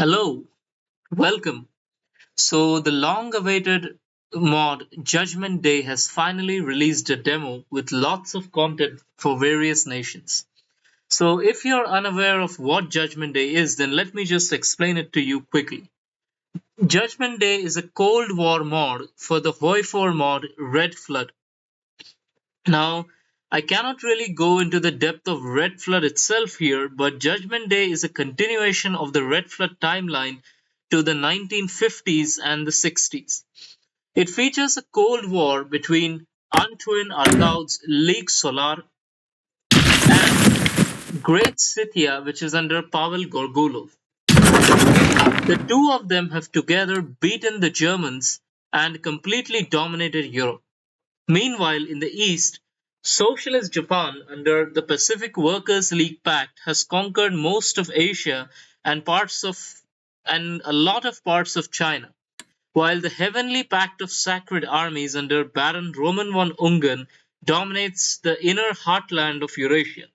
Hello, welcome. So, the long awaited mod Judgment Day has finally released a demo with lots of content for various nations. So, if you're unaware of what Judgment Day is, then let me just explain it to you quickly. Judgment Day is a Cold War mod for the HOI4 mod Red Flood. Now, I cannot really go into the depth of Red Flood itself here, but Judgment Day is a continuation of the Red Flood timeline to the 1950s and the 60s. It features a Cold War between Antoine Artaud's Ligue Solar and Great Scythia, which is under Pavel Gorgulov. The two of them have together beaten the Germans and completely dominated Europe. Meanwhile, in the East, Socialist Japan under the Pacific Workers' League Pact has conquered most of Asia and a lot of parts of China, while the Heavenly Pact of Sacred Armies under Baron Roman von Ungern dominates the inner heartland of Eurasia.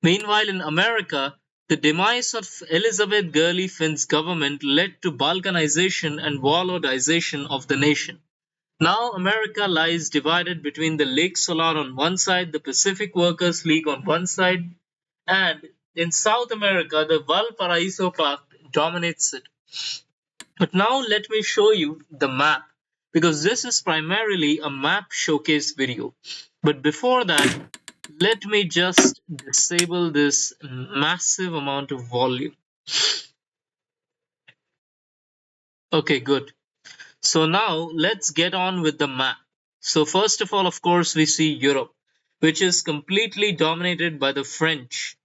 Meanwhile, in America, the demise of Elizabeth Gurley Finn's government led to balkanization and warlordization of the nation. Now America lies divided between the Lake Solar on one side, the Pacific Workers League on one side, and in South America, the Valparaiso Pact dominates it. But now let me show you the map, because this is primarily a map showcase video. But before that, let me just disable this massive amount of volume. Okay, good. So now let's get on with the map. So first of all, of course, we see Europe, which is completely dominated by the French.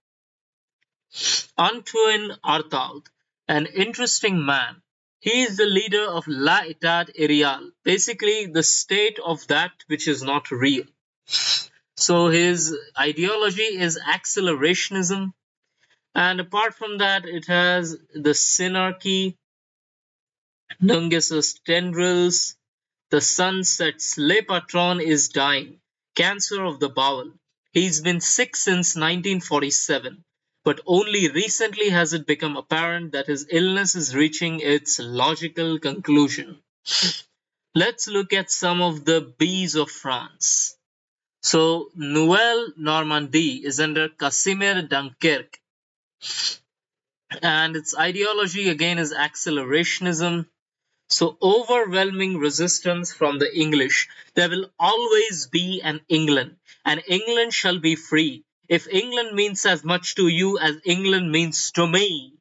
Antoine Artaud, an interesting man. He is the leader of La Etat Real, basically the state of that which is not real. So his ideology is accelerationism, and apart from that, it has the synarchy, Nungus tendrils, the sun sets, Le Patron is dying, cancer of the bowel. He's been sick since 1947, but only recently has it become apparent that his illness is reaching its logical conclusion. Let's look at some of the B's of France. So, Nouvelle Normandie is under Casimir Dunkirk, and its ideology again is accelerationism. So, overwhelming resistance from the English. There will always be an England, and England shall be free. If England means as much to you as England means to me.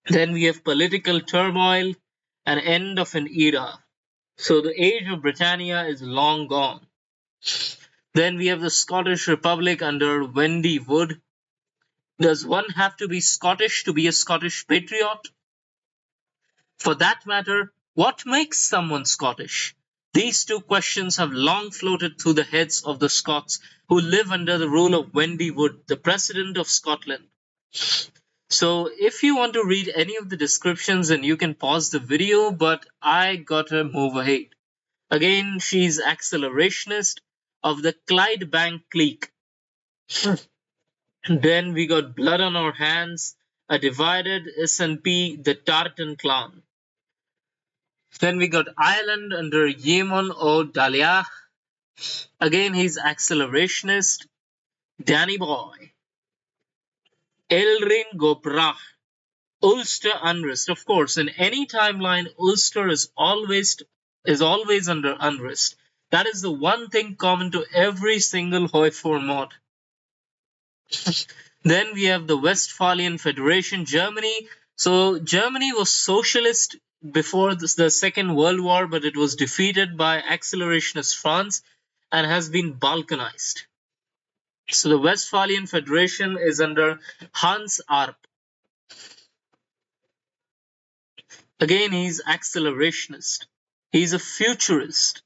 Then we have political turmoil, an end of an era. So, the age of Britannia is long gone. Then we have the Scottish Republic under Wendy Wood. Does one have to be Scottish to be a Scottish patriot? For that matter, what makes someone Scottish? These two questions have long floated through the heads of the Scots who live under the rule of Wendy Wood, the President of Scotland. So, if you want to read any of the descriptions, then you can pause the video, but I gotta move ahead. Again, she's accelerationist of the Clydebank clique. Then we got Blood on Our Hands, a divided SNP, the Tartan clan. Then we got Ireland under Yemen O'Dalia. Again, he's accelerationist. Danny Boy. Elrin Gobrach. Ulster unrest. Of course, in any timeline, Ulster is always under unrest. That is the one thing common to every single HOI4 mod. Then we have the Westphalian Federation, Germany. So Germany was socialist before the Second World War, but it was defeated by accelerationist France and has been balkanized. So the Westphalian Federation is under Hans Arp. Again, he's accelerationist. He's a futurist.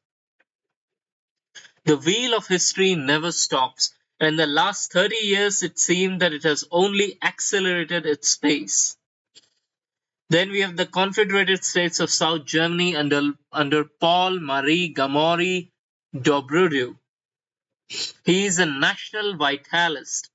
The wheel of history never stops. In the last 30 years, it seemed that it has only accelerated its pace. Then we have the Confederated States of South Germany under Paul Marie Gamori Dobrudew. He is a national vitalist.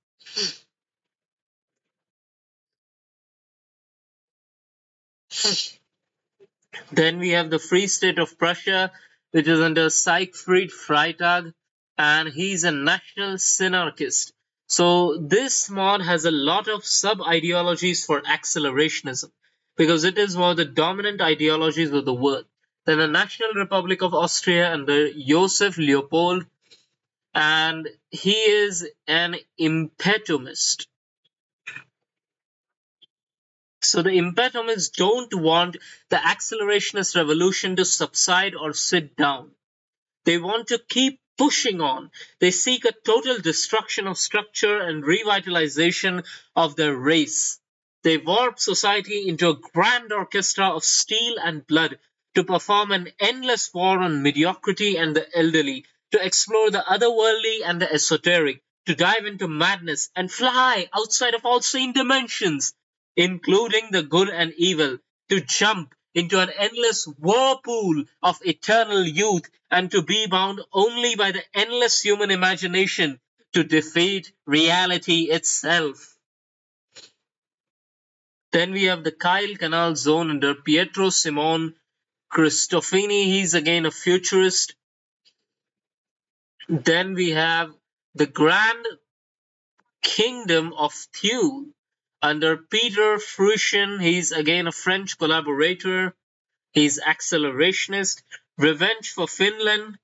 Then we have the Free State of Prussia, which is under Siegfried Freytag, and he's a national synarchist. So this mod has a lot of sub-ideologies for accelerationism, because it is one of the dominant ideologies of the world. Then the National Republic of Austria under Joseph Leopold, and he is an impetumist. So the impetomists don't want the accelerationist revolution to subside or sit down. They want to keep pushing on. They seek a total destruction of structure and revitalization of their race. They warp society into a grand orchestra of steel and blood to perform an endless war on mediocrity and the elderly, to explore the otherworldly and the esoteric, to dive into madness and fly outside of all sane dimensions, including the good and evil, to jump into an endless whirlpool of eternal youth and to be bound only by the endless human imagination to defeat reality itself. Then we have the Kyle Canal Zone under Pietro Simone Cristofini. He's again a futurist. Then we have the Grand Kingdom of Thule under Peter Fruition. He's again a French collaborator. He's accelerationist. Revenge for Finland.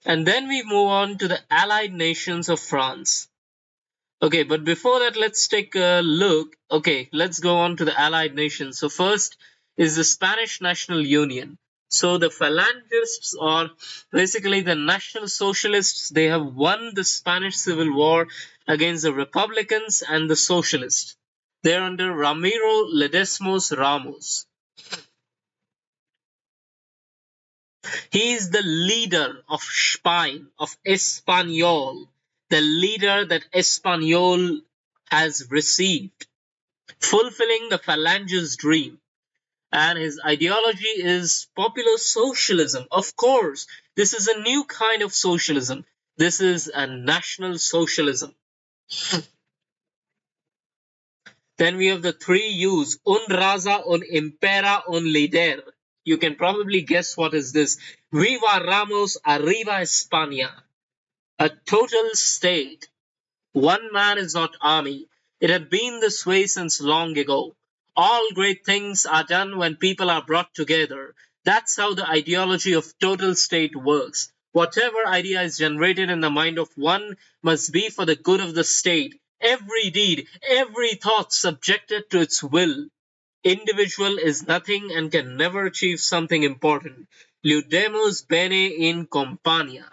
And then we move on to the Allied nations of France. Okay, but before that, let's take a look. Okay, let's go on to the Allied nations. So first is the Spanish National Union. So the Phalangists, or basically the National Socialists, they have won the Spanish Civil War against the Republicans and the Socialists. They're under Ramiro Ledesma's Ramos. He is the leader of Spain, of Espanol, the leader that Espanol has received, fulfilling the Phalange's dream. And his ideology is popular socialism. Of course, this is a new kind of socialism. This is a national socialism. Then we have the three U's, un raza, un impera, un líder. You can probably guess what is this. Viva Ramos, arriba España. A total state. One man is not army. It had been this way since long ago. All great things are done when people are brought together. That's how the ideology of total state works. Whatever idea is generated in the mind of one must be for the good of the state. Every deed, every thought subjected to its will. Individual is nothing and can never achieve something important. Ludemos bene in compania.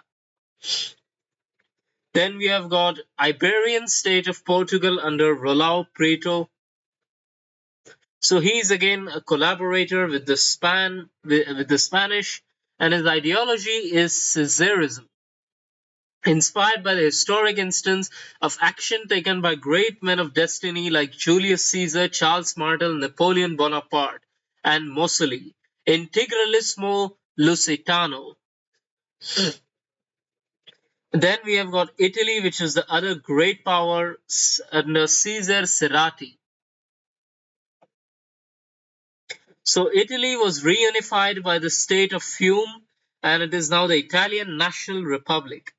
Then we have got Iberian state of Portugal under Rolao Preto. So he's again a collaborator with the Spanish, and his ideology is Caesarism, inspired by the historic instance of action taken by great men of destiny like Julius Caesar, Charles Martel, Napoleon Bonaparte, and Mussolini. Integralismo Lusitano. Then we have got Italy, which is the other great power under Caesar Cerati. So Italy was reunified by the state of Fiume, and it is now the Italian National Republic.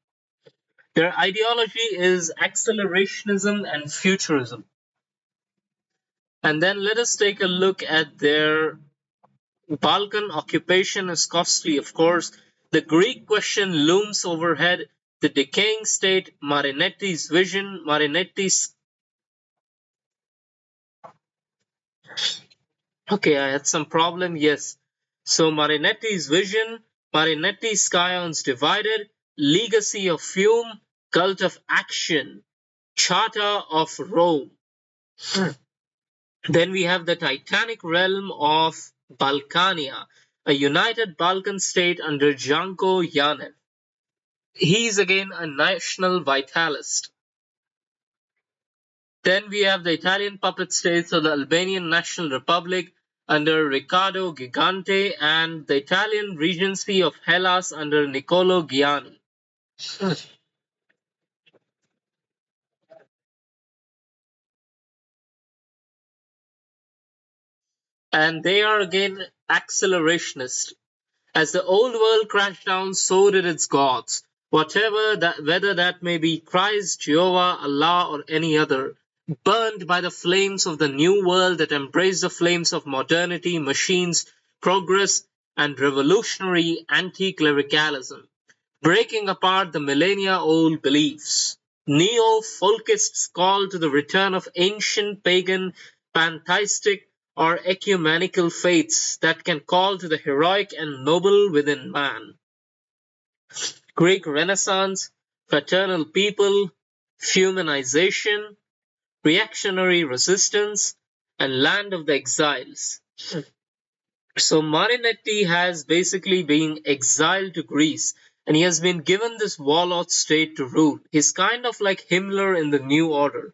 Their ideology is accelerationism and futurism. And then let us take a look at their Balkan occupation is costly, of course. The Greek question looms overhead. The decaying state, Marinetti's vision, Okay, I had some problem. Yes. So Marinetti's vision, Marinetti's scions divided, legacy of Fume, cult of action, charter of Rome. Then we have the Titanic realm of Balkania, a united Balkan state under Janko Yanev. He's again a national vitalist. Then we have the Italian puppet states of the Albanian National Republic under Riccardo Gigante and the Italian Regency of Hellas under Niccolo Gianni. and they are again accelerationist. As the old world crashed down, so did its gods. Whether that may be Christ, Jehovah, Allah, or any other, burned by the flames of the new world that embraced the flames of modernity, machines, progress, and revolutionary anti-clericalism, breaking apart the millennia-old beliefs. Neo-folkists call to the return of ancient pagan, pantheistic, or ecumenical faiths that can call to the heroic and noble within man. Greek Renaissance, fraternal people, humanization, reactionary resistance, and land of the exiles. So Marinetti has basically been exiled to Greece and he has been given this warlord state to rule. He's kind of like Himmler in the New Order.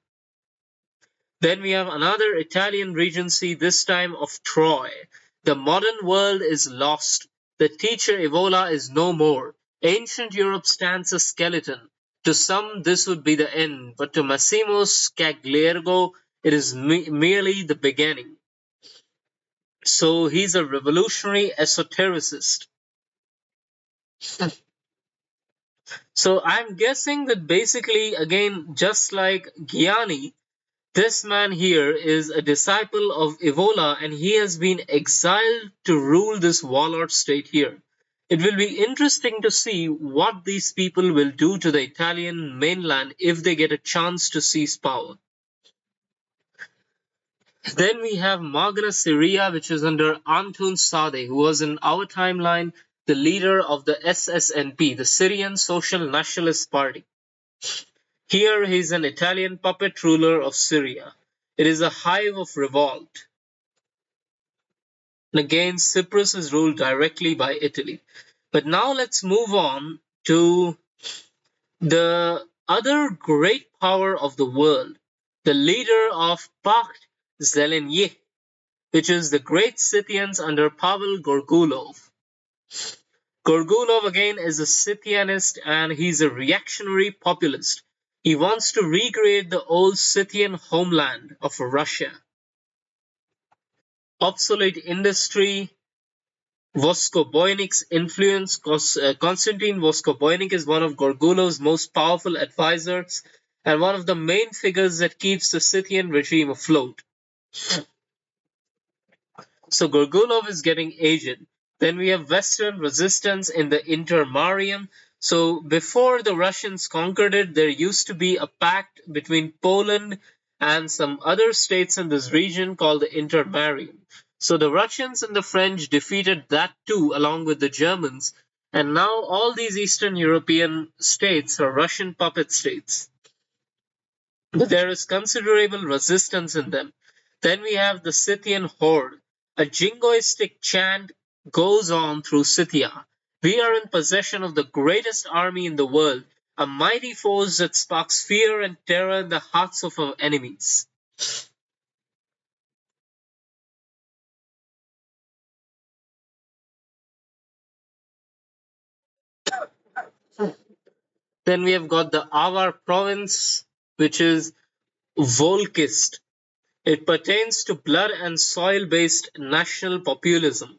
Then we have another Italian regency, this time of Troy. The modern world is lost. The teacher Evola is no more. Ancient Europe stands a skeleton. To some, this would be the end, but to Massimo Scagliergo, it is merely the beginning. So he's a revolutionary esotericist. So I'm guessing that basically, again, just like Gianni, this man here is a disciple of Evola and he has been exiled to rule this warlord state here. It will be interesting to see what these people will do to the Italian mainland if they get a chance to seize power. Then we have Magna Syria, which is under Antun Sade, who was in our timeline the leader of the SSNP, the Syrian Social Nationalist Party. Here he is an Italian puppet ruler of Syria. It is a hive of revolt. And again, Cyprus is ruled directly by Italy. But now let's move on to the other great power of the world, the leader of Pakht Zeleny, which is the great Scythians under Pavel Gorgulov. Gorgulov again is a Scythianist and he's a reactionary populist. He wants to recreate the old Scythian homeland of Russia. Obsolete industry, Voskoboynik's influence. Konstantin Voskoboynik is one of Gorgulov's most powerful advisors and one of the main figures that keeps the Scythian regime afloat. So Gorgulov is getting aged. Then we have Western resistance in the Intermarium. So before the Russians conquered it, there used to be a pact between Poland and some other states in this region called the Intermarium. So the Russians and the French defeated that too, along with the Germans. And now all these Eastern European states are Russian puppet states. But there is considerable resistance in them. Then we have the Scythian horde. A jingoistic chant goes on through Scythia. We are in possession of the greatest army in the world, a mighty force that sparks fear and terror in the hearts of our enemies. Then we have got the Avar province, which is Volkist. It pertains to blood and soil-based national populism.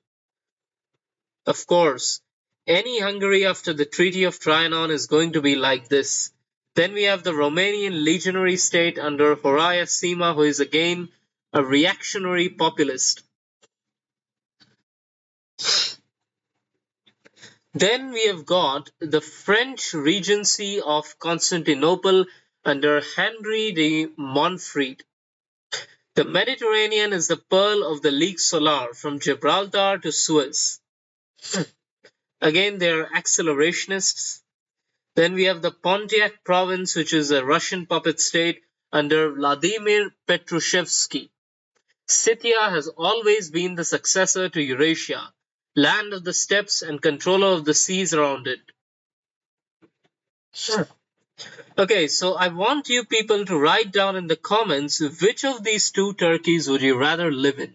Of course, any Hungary after the Treaty of Trianon is going to be like this. Then we have the Romanian legionary state under Horia Sima, who is again a reactionary populist. Then we have got the French Regency of Constantinople under Henry de Montfort. The Mediterranean is the pearl of the Ligue Solar from Gibraltar to Suez. Again, they are accelerationists. Then we have the Pontiac province, which is a Russian puppet state under Vladimir Petrushevsky. Scythia has always been the successor to Eurasia, land of the steppes and controller of the seas around it. Okay, so I want you people to write down in the comments which of these two Turkeys would you rather live in,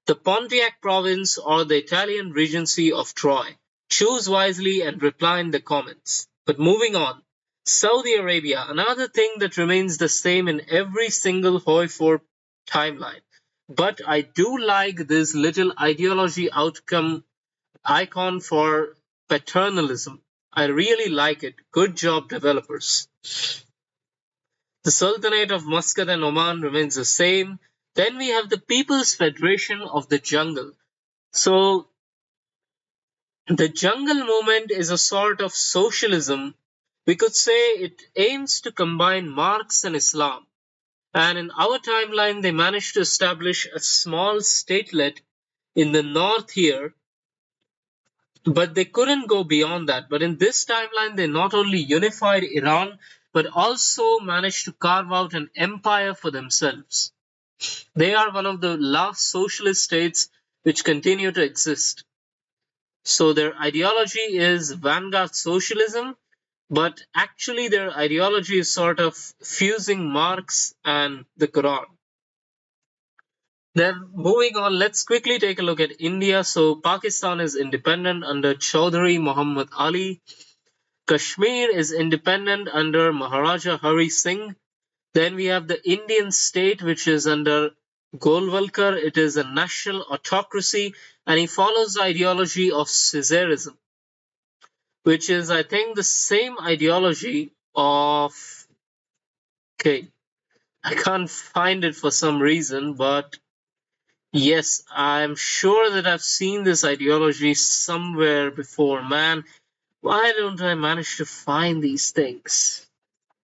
the Pontiac province or the Italian Regency of Troy. Choose wisely and reply in the comments. But moving on, Saudi Arabia, another thing that remains the same in every single HOI4 timeline. But I do like this little ideology outcome icon for paternalism. I really like it. Good job, developers. The Sultanate of Muscat and Oman remains the same. Then we have the People's Federation of the Jungle. So, the jungle movement is a sort of socialism. We could say it aims to combine Marx and Islam. And in our timeline, they managed to establish a small statelet in the north here, but they couldn't go beyond that. But in this timeline, they not only unified Iran, but also managed to carve out an empire for themselves. They are one of the last socialist states which continue to exist. So their ideology is vanguard socialism, but actually their ideology is sort of fusing Marx and the Quran. Then moving on, let's quickly take a look at India. So Pakistan is independent under Chaudhry Muhammad Ali. Kashmir is independent under Maharaja Hari Singh. Then we have the Indian state, which is under Golwalkar. It is a national autocracy, and he follows the ideology of Caesarism, which is, I think, the same ideology of. Okay, I can't find it for some reason, but yes, I'm sure that I've seen this ideology somewhere before. Man, why don't I manage to find these things?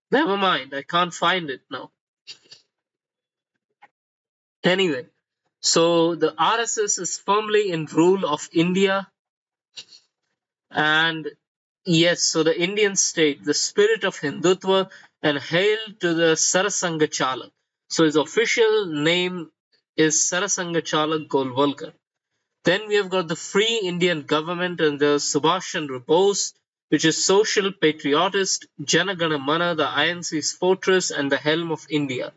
Never mind, I can't find it now. Anyway, so the RSS is firmly in rule of India, and yes, so the Indian state, the spirit of Hindutva, and hail to the Sarasanga Chalak. So his official name is Sarasanga Chalak Golwalkar. Then we have got the Free Indian Government and the Subhash Chandra Bose, which is social patriotist, Jana Gana Mana, the INC's fortress and the helm of India.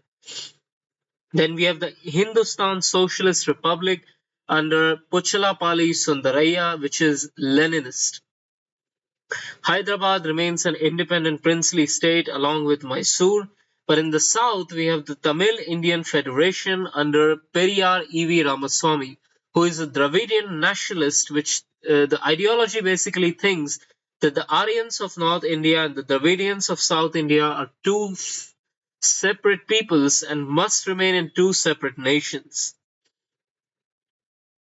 Then we have the Hindustan Socialist Republic under Puchalapalli Sundaraiah, which is Leninist. Hyderabad remains an independent princely state along with Mysore, but in the south we have the Tamil Indian Federation under Periyar E.V. Ramaswamy, who is a Dravidian nationalist, which the ideology basically thinks that the Aryans of North India and the Dravidians of South India are two separate peoples and must remain in two separate nations.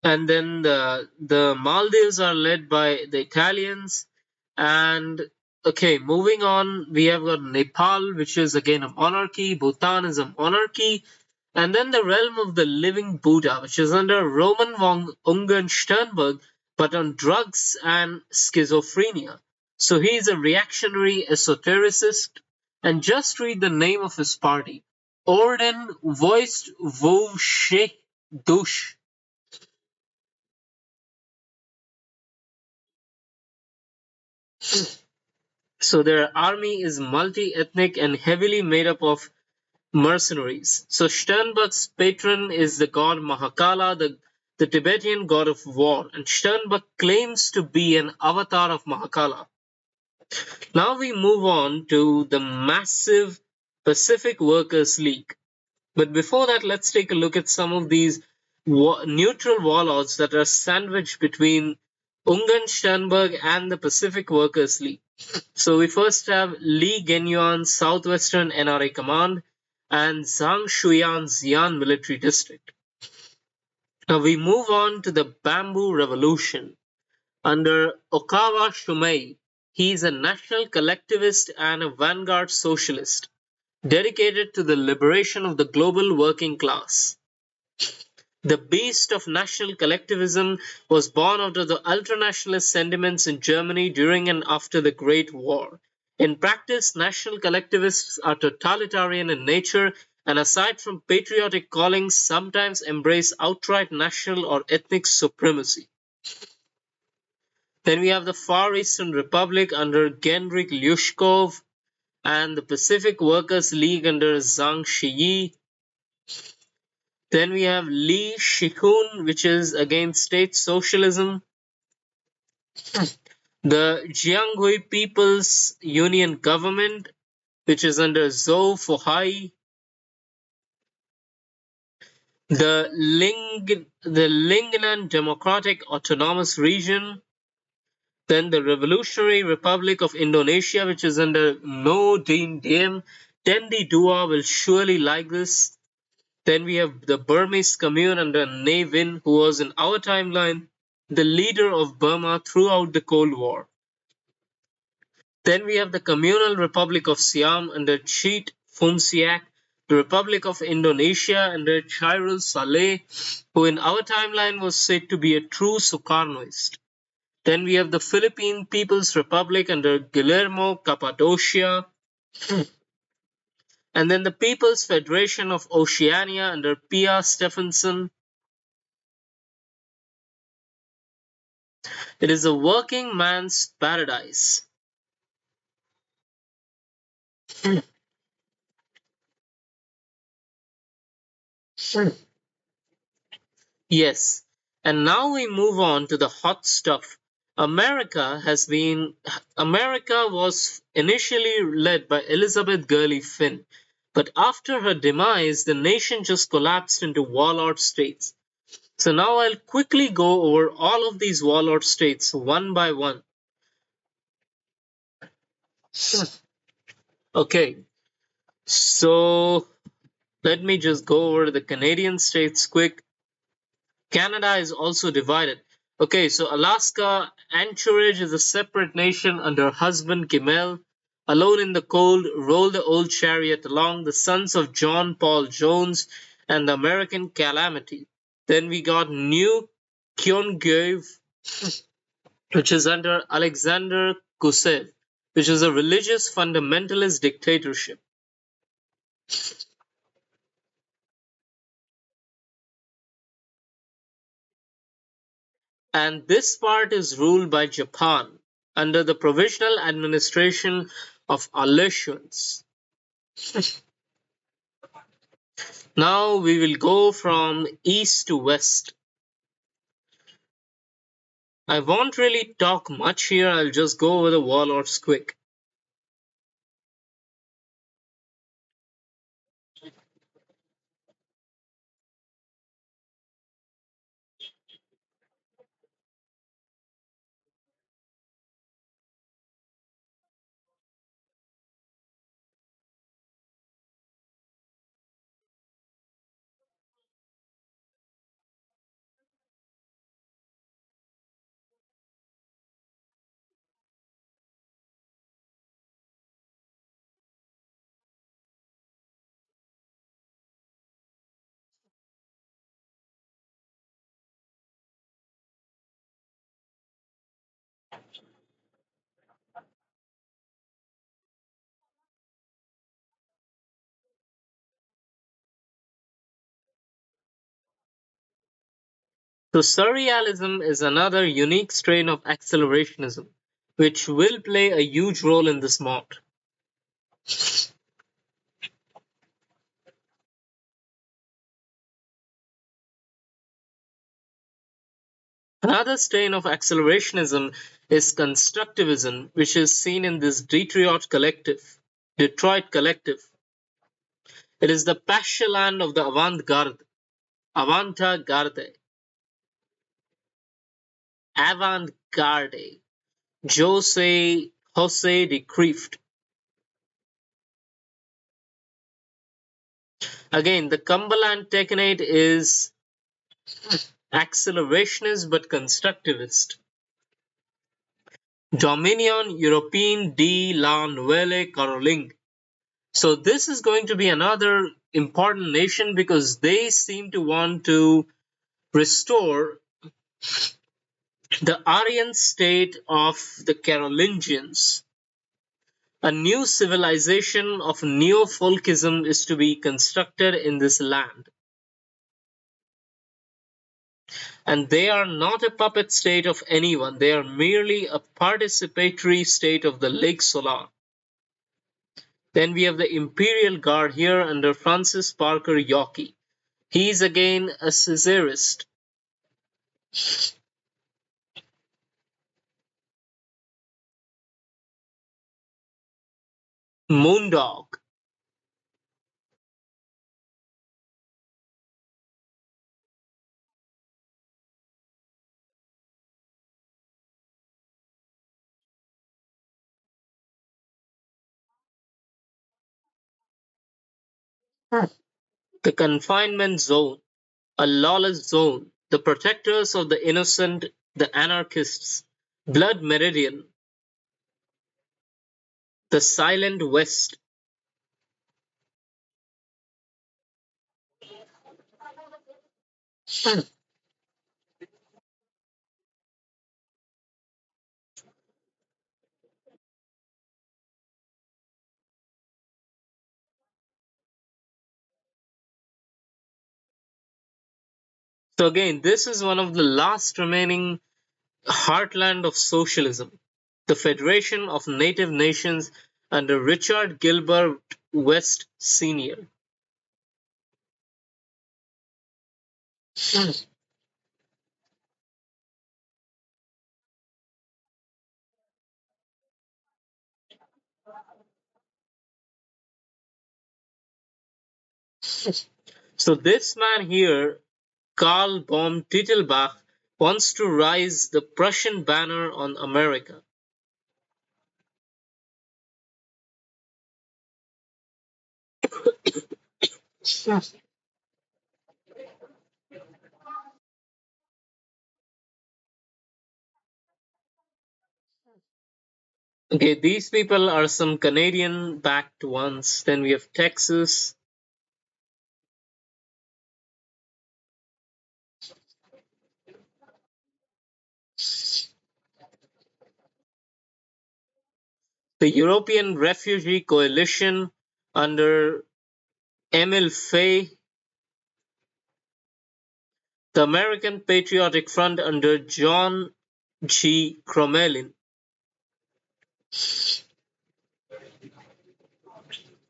And then the Maldives are led by the Italians. And okay, moving on, we have got Nepal, which is again a monarchy. Bhutan is a monarchy. And then the realm of the living Buddha, which is under Roman von Ungern Sternberg, but on drugs and schizophrenia. So he is a reactionary esotericist. And just read the name of his party: Orden Voist Voshe Dush. So their army is multi-ethnic and heavily made up of mercenaries. So Sternberg's patron is the god Mahakala, the Tibetan god of war, and Sternberg claims to be an avatar of Mahakala. Now we move on to the massive Pacific Workers' League. But before that, let's take a look at some of these neutral warlords that are sandwiched between Ungern Sternberg and the Pacific Workers' League. So we first have Li Genyuan Southwestern NRA Command and Zhang Shuyan Xi'an Military District. Now we move on to the Bamboo Revolution. Under Okawa Shumei, he is a national collectivist and a vanguard socialist, dedicated to the liberation of the global working class. The beast of national collectivism was born out of the ultranationalist sentiments in Germany during and after the Great War. In practice, national collectivists are totalitarian in nature and, aside from patriotic callings, sometimes embrace outright national or ethnic supremacy. Then we have the Far Eastern Republic under Genrikh Lyushkov and the Pacific Workers' League under Zhang Shiyi. Then we have Li Shihun, which is against state socialism. The Jianghui People's Union Government, which is under Zhou Fuhai. the Lingnan Democratic Autonomous Region, then the Revolutionary Republic of Indonesia, which is under No Diem Diem. Tendi Dua will surely like this. Then we have the Burmese Commune under Ne Win, who was in our timeline the leader of Burma throughout the Cold War. Then we have the Communal Republic of Siam under Cheat Fumsiak, the Republic of Indonesia under Chairul Saleh, who in our timeline was said to be a true Sukarnoist. Then we have the Philippine People's Republic under Guillermo Cappadocia, and then the People's Federation of Oceania under Pia Stephenson. It is a working man's paradise. Yes, and now we move on to the hot stuff. America was initially led by Elizabeth Gurley Finn, but after her demise, the nation just collapsed into warlord states. So now I'll quickly go over all of these warlord states one by one. Okay, so let me just go over the Canadian states quick. Canada is also divided. Okay, so Alaska, Anchorage is a separate nation under husband Kimmel. Alone in the cold, roll the old chariot along, the sons of John Paul Jones and the American Calamity. Then we got New Kyongyev, which is under Alexander Gusev, which is a religious fundamentalist dictatorship. And this part is ruled by Japan under the provisional administration of Aleutians. Now we will go from east to west. I won't really talk much here, I'll just go over the warlords quick. So surrealism is another unique strain of accelerationism, which will play a huge role in this mod. Another strain of accelerationism is constructivism, which is seen in this Detroit collective. It is the pasture land of the avant-garde, avant-garde, Jose de Kreeft. Again, the Cumberland Technate is accelerationist but constructivist. Dominion Européen de la Nouvelle Caroline. So this is going to be another important nation because they seem to want to restore the Aryan state of the Carolingians. A new civilization of neo-folkism is to be constructed in this land. And they are not a puppet state of anyone, they are merely a participatory state of the Lake Solar. Then we have the Imperial Guard here under Francis Parker Yockey. He is again a Caesarist. Moondog. The confinement zone, a lawless zone, the protectors of the innocent, the anarchists, blood meridian, the silent west. So again, this is one of the last remaining heartland of socialism, the Federation of Native Nations under Richard Gilbert West Sr. So this man here, Karl von Titelbach, wants to raise the Prussian banner on America. Okay, these people are some Canadian backed ones. Then we have Texas, the European Refugee Coalition under Emil Fay, the American Patriotic Front under John G. Cromelin,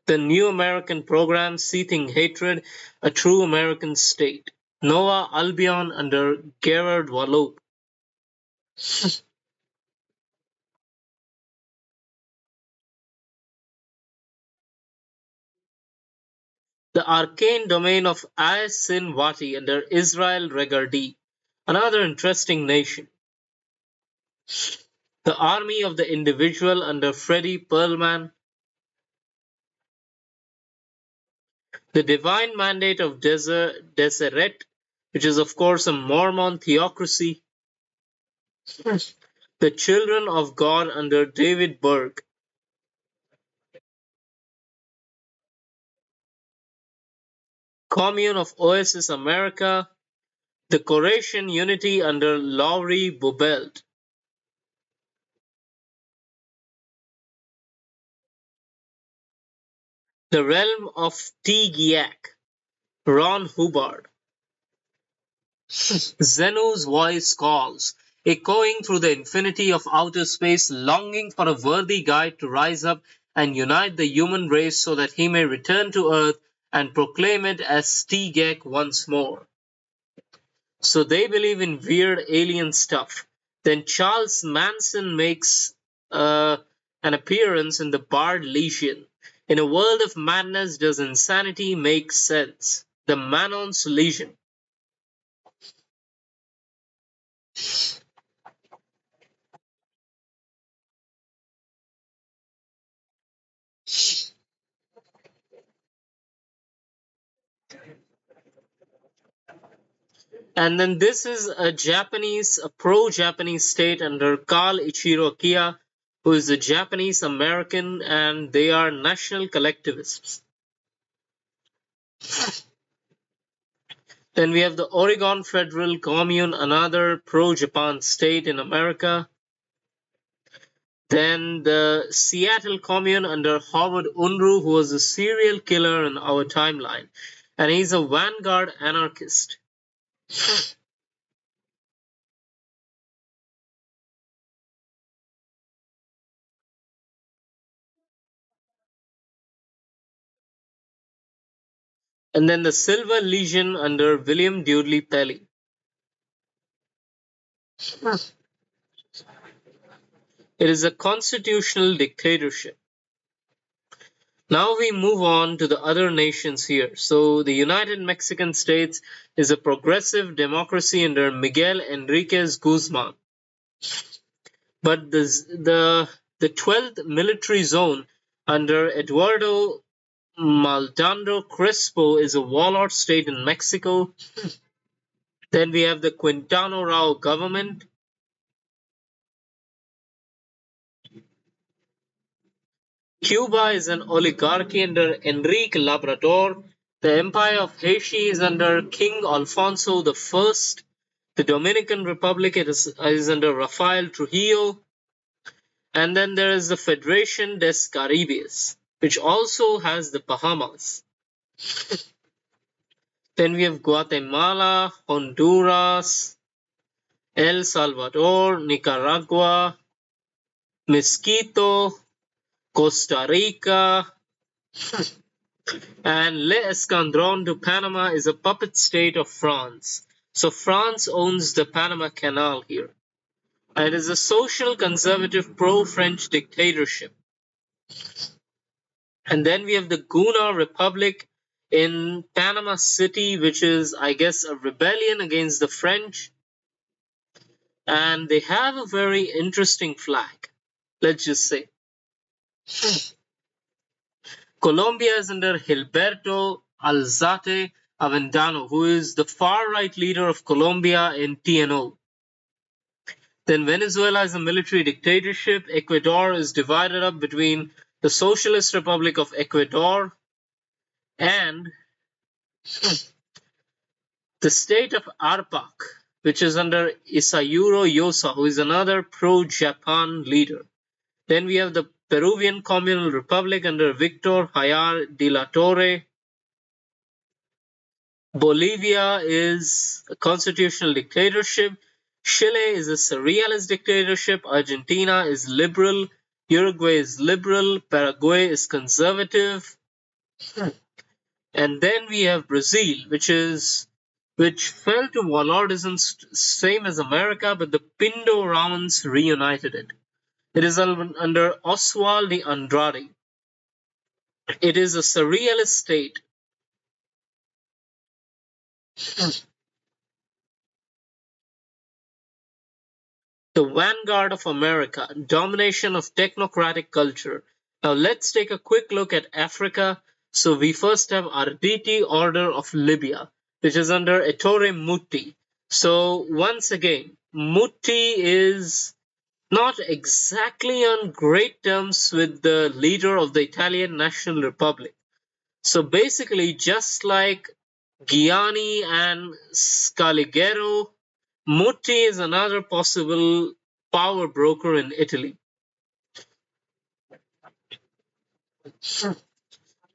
the New American Program Seething Hatred, a True American State, Nova Albion under Gerard Wallop, the Arcane Domain of Sin Wati under Israel Regardi, another interesting nation, the Army of the Individual under Freddie Perlman, the Divine Mandate of Deseret, which is of course a Mormon theocracy, the Children of God under David Berg, Commune of Oasis America, the Croatian Unity under Laurie Bubelt, the Realm of Tegiak, Ron Hubbard, Zenu's voice calls, echoing through the infinity of outer space, longing for a worthy guide to rise up and unite the human race so that he may return to Earth and proclaim it as Stegek once more. So they believe in weird alien stuff. Then Charles Manson makes an appearance in the Bard Legion. In a world of madness, does insanity make sense? The Manon's Legion. And then this is a pro-Japanese state under Karl Ichiro Kia, who is a Japanese American, and they are national collectivists. Then we have the Oregon Federal Commune, another pro-Japan state in America. Then the Seattle Commune under Howard Unruh, who was a serial killer in our timeline, and he's a vanguard anarchist. And then the Silver Legion under William Dudley Pelly. It is a constitutional dictatorship. Now we move on to the other nations here. So the United Mexican States is a progressive democracy under Miguel Enriquez Guzman. But the 12th military zone under Eduardo Maldonado Crespo is a warlord state in Mexico. Then we have the Quintana Roo government. Cuba is an oligarchy under Enrique Labrador. The Empire of Haiti is under King Alfonso I. The Dominican Republic is under Rafael Trujillo. And then there is the Federation des Caribes, which also has the Bahamas. Then we have Guatemala, Honduras, El Salvador, Nicaragua, Mosquito, Costa Rica, and Le Escandron de Panama is a puppet state of France. So France owns the Panama Canal here. And it is a social conservative pro-French dictatorship. And then we have the Guna Republic in Panama City, which is, I guess, a rebellion against the French. And they have a very interesting flag, let's just say. Colombia is under Gilberto Alzate Avendano, who is the far-right leader of Colombia in TNO. Then Venezuela is a military dictatorship. Ecuador is divided up between the Socialist Republic of Ecuador and the state of Arpak, which is under Isayuro Yosa, who is another pro-Japan leader. Then we have the Peruvian Communal Republic under Victor Hayar de la Torre. Bolivia is a constitutional dictatorship. Chile is a surrealist dictatorship. Argentina is liberal. Uruguay is liberal. Paraguay is conservative. And then we have Brazil, which fell to warlordism same as America, but the Pindo Romans reunited it. It is under Oswald de Andrade. It is a surrealist state. The vanguard of America, domination of technocratic culture. Now let's take a quick look at Africa. So we first have Arditi Order of Libya, which is under Ettore Mutti. So once again, Mutti is not exactly on great terms with the leader of the Italian National Republic. So basically, just like Gianni and Scaligero, Mutti is another possible power broker in Italy.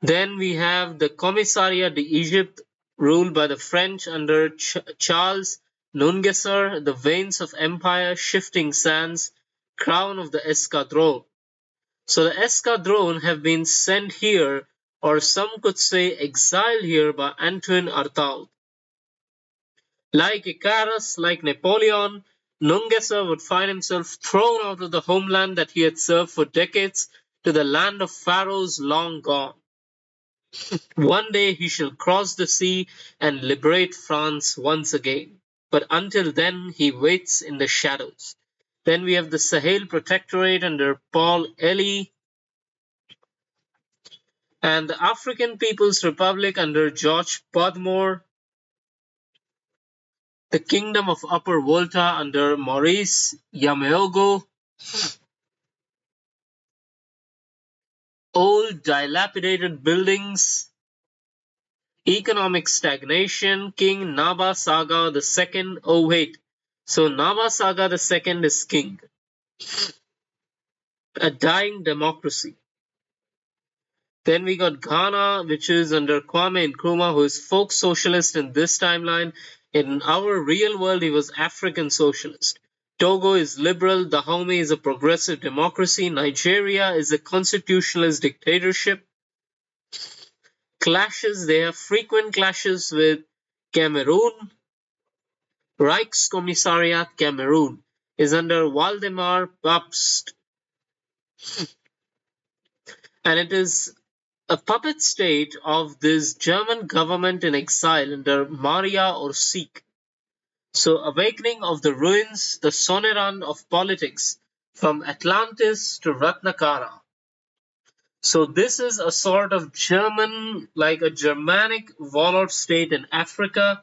Then we have the Commissariat d'Egypte, ruled by the French under Charles Nungesser, the veins of empire, shifting sands, crown of the escadron. So the escadron have been sent here, or some could say exiled here, by Antoine Artaud. Like Icarus, like Napoleon, Nungesser would find himself thrown out of the homeland that he had served for decades to the land of pharaohs long gone. One day he shall cross the sea and liberate France once again. But until then, he waits in the shadows. Then we have the Sahel Protectorate under Paul Elie, and the African People's Republic under George Podmore, the Kingdom of Upper Volta under Maurice Yameogo, old dilapidated buildings, economic stagnation, King Naba Saga II. Oh wait, so Naba Saga II is king. A dying democracy. Then we got Ghana, which is under Kwame Nkrumah, who is folk socialist in this timeline. In our real world, he was African socialist. Togo is liberal. Dahomey is a progressive democracy. Nigeria is a constitutionalist dictatorship. Clashes, they have frequent clashes with Cameroon. Reichskommissariat Cameroon is under Waldemar Pabst. And it is a puppet state of this German government in exile under Maria Orsic. So, awakening of the ruins, the Soneran of politics, from Atlantis to Ratnakara. So this is a sort of German, like a Germanic warlord state in Africa.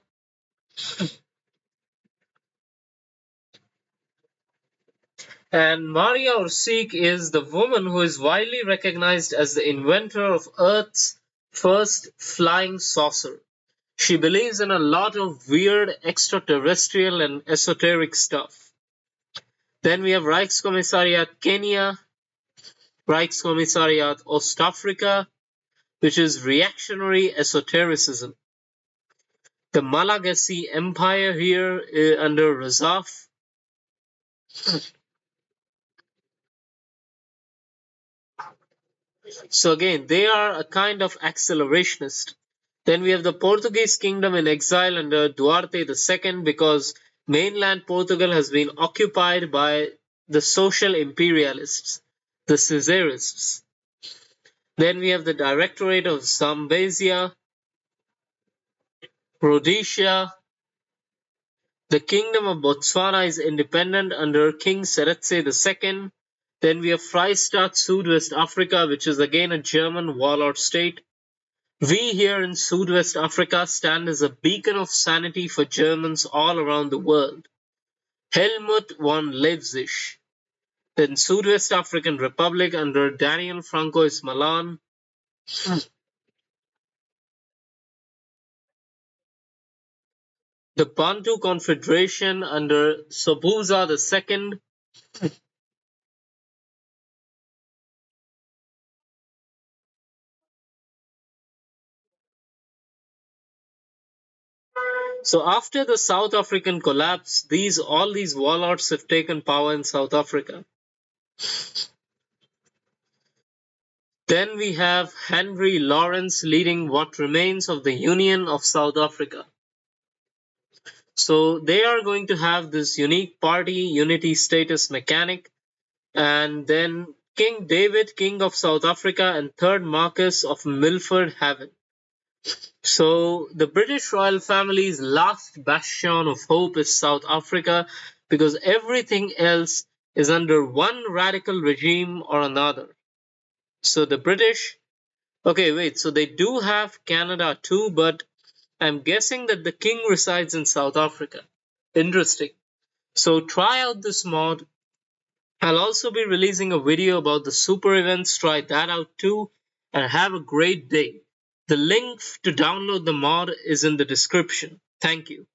And Maria Orsic is the woman who is widely recognized as the inventor of Earth's first flying saucer. She believes in a lot of weird extraterrestrial and esoteric stuff. Then we have Reichskommissariat Kenya, Reichskommissariat Ostafrika, which is reactionary esotericism. The Malagasy Empire here under Razaf. So again, they are a kind of accelerationist. Then we have the Portuguese kingdom in exile under Duarte II because mainland Portugal has been occupied by the social imperialists, the Caesarists. Then we have the Directorate of Zambezia, Rhodesia. The kingdom of Botswana is independent under King Seretse II. Then we have Freistaat Südwest Africa, which is again a German warlord state. We here in Südwest Africa stand as a beacon of sanity for Germans all around the world. Helmut von Leipzig. Then Südwest African Republic under Daniel Francois Malan. The Bantu Confederation under Sobhuza II. So after the South African collapse, all these warlords have taken power in South Africa. Then we have Henry Lawrence leading what remains of the Union of South Africa. So they are going to have this unique party unity status mechanic, and then King David, King of South Africa, and third Marquess of Milford Haven. So the British royal family's last bastion of hope is South Africa because everything else is under one radical regime or another. So the British, okay, wait, so they do have Canada too, but I'm guessing that the king resides in South Africa. Interesting. So try out this mod. I'll also be releasing a video about the super events. Try that out too. And have a great day. The link to download the mod is in the description. Thank you.